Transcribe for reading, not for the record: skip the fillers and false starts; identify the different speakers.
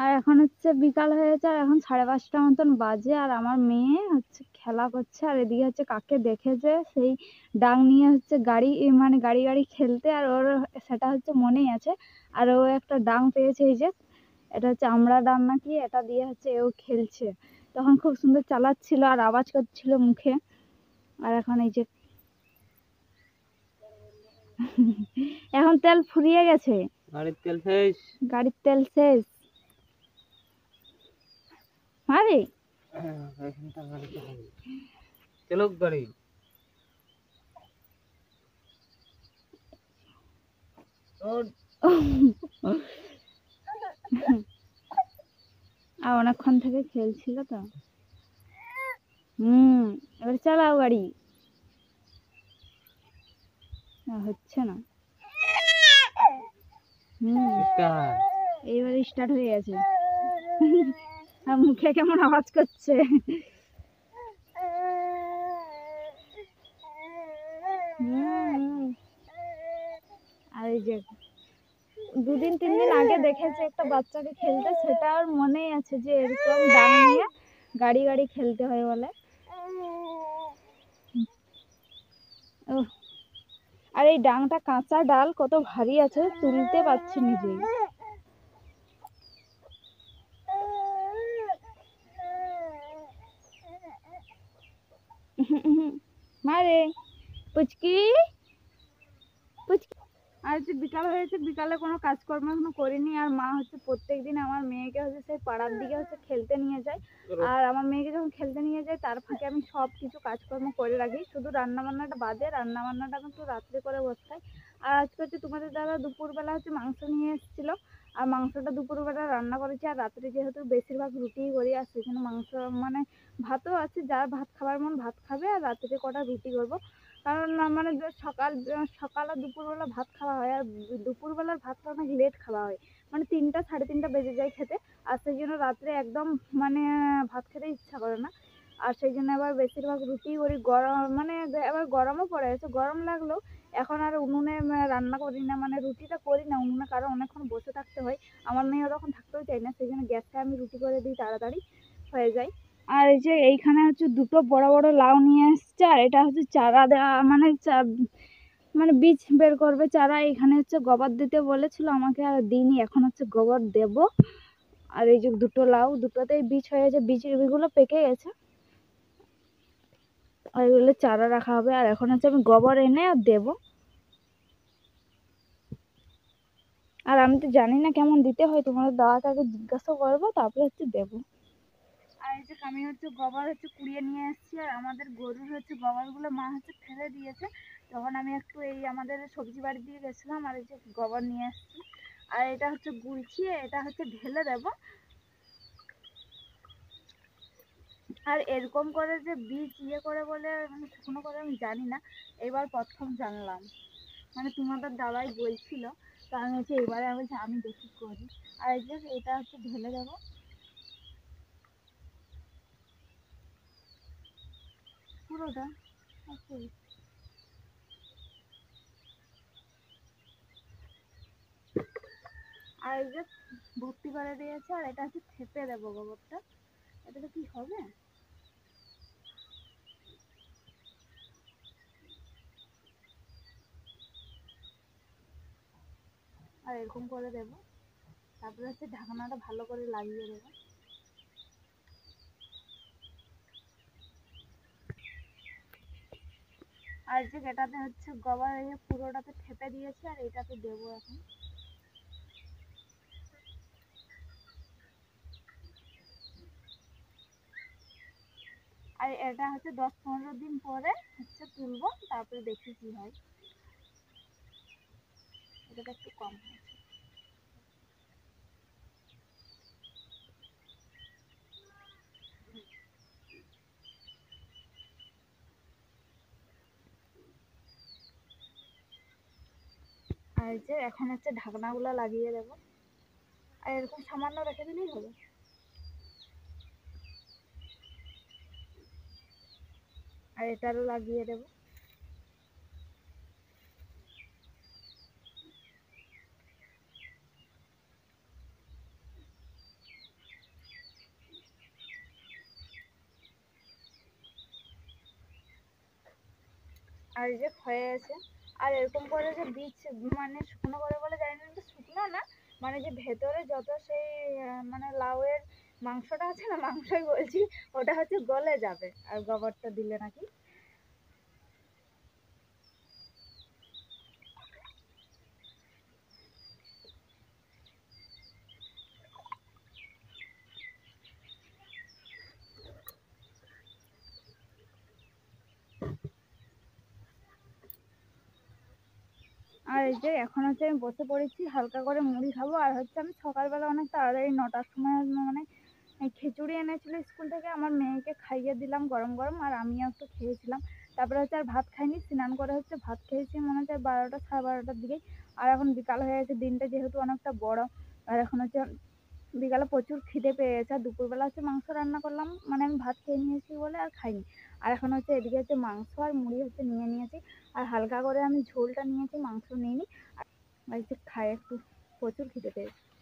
Speaker 1: আর এখন হচ্ছে বিকাল হয়েছে, আর এখন 5:30 মতন বাজে, আর আমার মেয়ে হচ্ছে খেলা করছে, আর এদিকে হচ্ছে কাকে দেখেছে সেই ডাং নিয়ে হচ্ছে গাড়ি মানে গাড়ি খেলতে, আর ওর সেটা হচ্ছে মনেই আছে। আর ও একটা ডাং পেয়েছে, এই যে এটা হচ্ছে আমড়া ডাং নাকি, এটা দিয়ে হচ্ছে ও খেলছে। তখন খুব সুন্দর চালাচ্ছিল আর আওয়াজ করছিল মুখে। আর এখন এই যে এখন তেল ফুরিয়ে গেছে,
Speaker 2: গাড়ির তেল শেষ।
Speaker 1: গাড়ির তেল শেষ। আরে
Speaker 2: এখানকার গাড়িতে হবে চলুক গাড়ি।
Speaker 1: আর অনেকক্ষণ থেকে খেলছিল তো। এবার চালাও গাড়ি। হচ্ছে না। এইবার স্টার্ট হয়ে গেছে। আর মুখে কেমন আওয়াজ করছে। আর এই যে 2-3 দিন আগে দেখেছে একটা বাচ্চাকে খেলতে, সেটা আর মনেই আছে যে এরকম ডাং নিয়ে গাড়ি খেলতে হয় বলে। আর এই ডাংটা কাঁচা ডাল কত ভারী আছে, তুলতে পারছি নিজেই। মারে পুচকি পুচকি। আর হচ্ছে বিকাল হয়েছে, বিকালে কোনো কাজকর্ম এখনো করিনি। আর মা হচ্ছে প্রত্যেকদিন আমার মেয়েকে হচ্ছে সেই পাড়ার দিকে হচ্ছে খেলতে নিয়ে যায়। আর আমার মেয়েকে যখন খেলতে নিয়ে যায় তার ফাঁকে আমি সব কিছু কাজকর্ম করে রাখি, শুধু রান্না বান্নাটা বাদে। রান্না বান্নাটা আমি একটু রাত্রে করে বসতাই। আর আজকে হচ্ছে তোমাদের দাদা দুপুরবেলা হচ্ছে মাংস নিয়ে এসেছিল, আর মাংসটা দুপুরবেলা রান্না করেছি। আর রাত্রে যেহেতু বেশিরভাগ রুটিই করি, আর সেখানে মাংস মানে ভাতও আছে, যার ভাত খাবার মন ভাত খাবে, আর রাত্রে কটা রুটি করবো। কারণ মানে সকাল আর দুপুরবেলা ভাত খাওয়া হয়, আর দুপুরবেলার ভাতটা অনেক লেট খাওয়া হয়, মানে 3টা 3:30 বেজে যায় খেতে। আর সেই জন্য রাত্রে একদম মানে ভাত খেতে ইচ্ছা করে না। আর সেই জন্য আবার বেশিরভাগ রুটি করি। গরম মানে এবার গরমও পড়ে গেছে, গরম লাগলেও এখন আর উনুনে রান্না করি না, মানে রুটিটা করি না উনুনে, কারণ অনেকক্ষণ বসে থাকতে হয়। আমার মেয়ে ওরকম থাকতেও চাই না, সেই জন্য গ্যাসে আমি রুটি করে দিই, তাড়াতাড়ি হয়ে যায়। আর এই যে এইখানে হচ্ছে দুটো বড় বড় লাউ নিয়ে এসছে, আর এটা হচ্ছে চারা দেওয়া, মানে মানে বীজ বের করবে চারা। এখানে হচ্ছে গোবর দিতে বলেছিল আমাকে, আর দিইনি, এখন হচ্ছে গোবর দেব। আর এই যে দুটো লাউ, দুটোতেই বীজ হয়েছে, বীজগুলো পেকে গেছে, আর এগুলো চারা রাখা হবে। আর এখন হচ্ছে আমি গোবর এনে আর দেবো। আর আমি তো জানি না কেমন দিতে হয়, তোমাদের দাদাকে আগে জিজ্ঞাসা করবো, তারপরে হচ্ছে দেবো। আর এই যে আমি হচ্ছে গোবর হচ্ছে কুড়িয়ে নিয়ে এসেছি, আর আমাদের গরুর হচ্ছে গোবরগুলো মা হচ্ছে ফেলে দিয়েছে। তখন আমি একটু এই আমাদের সবজি বাড়ির দিকে গেছিলাম, আর এই যে গোবর নিয়ে এসেছি। আর এটা হচ্ছে গুছিয়ে এটা হচ্ছে ঢেলে দেব। আর এরকম করে যে বীজ ইয়ে করে বলে মানে শুকনো করে আমি জানি না, এবার প্রথম জানলাম। মানে তোমাদের দাদাই বলছিল, তো আমি হচ্ছে এবারে আমি দেখি করি। আর এই যে এটা হচ্ছে ঢেলে দেবো পুরোটা। আর এই যে ভর্তি করে দিয়েছে, আর এটা হচ্ছে থেপে দেবো গোবরটা। এটাতে কি হবে? আর এরকম করে দেবো, তারপরে হচ্ছে ঢাকনাটা ভালো করে লাগিয়ে দেবো। আর যে এটাতে হচ্ছে গোবর এই পুরোটাতে থেপে দিয়েছে, আর এটাতে দেবো এখন। আর এটা হচ্ছে 10-15 দিন পরে হচ্ছে তুলবো, তারপরে দেখি কি হয়। এটা একটু কম হয়েছে। আর যে এখন হচ্ছে ঢাকনাগুলো লাগিয়ে দেবো, আর এরকম সামান্য রেখে দিলেই হবে। আর এটারও লাগিয়ে দেবো। আর এই যে হয়ে আছে। আর এরকম করে যে বীজ মানে শুকনো করে বলে জানি না, শুকনো না মানে যে ভেতরে যত সেই মানে লাউয়ের মাংসটা আছে না, মাংসই বলছি, ওটা হচ্ছে গলে যাবে আর গোবরটা দিলে নাকি। আর এই যে এখন হচ্ছে আমি বসে পড়েছি, হালকা করে মুড়ি খাবো। আর হচ্ছে আমি সকালবেলা অনেক তাড়াতাড়ি 9টার সময় মানে এই খিচুড়ি এনেছিল স্কুল থেকে, আমার মেয়েকে খাইয়ে দিলাম গরম গরম, আর আমিও একটু খেয়েছিলাম। তারপরে হচ্ছে আর ভাত খাইনি, স্নান করে হচ্ছে ভাত খেয়েছি মনে হচ্ছে 12টা সাড়ে 12টার দিকেই। আর এখন বিকাল হয়ে গেছে, দিনটা যেহেতু অনেকটা বড়, আর এখন হচ্ছে বিকালে প্রচুর খিদে পেয়ে গেছে। আর দুপুরবেলা হচ্ছে মাংস রান্না করলাম, মানে আমি ভাত খেয়ে নিয়েছি বলে আর খাইনি। আর এখন হচ্ছে এদিকে হচ্ছে মাংস আর মুড়ি হচ্ছে নিয়ে নিয়েছি, আর হালকা করে আমি ঝোলটা নিয়েছি, মাংস নিইনি। আর হচ্ছে খাই একটু, প্রচুর খিদে পেয়েছে।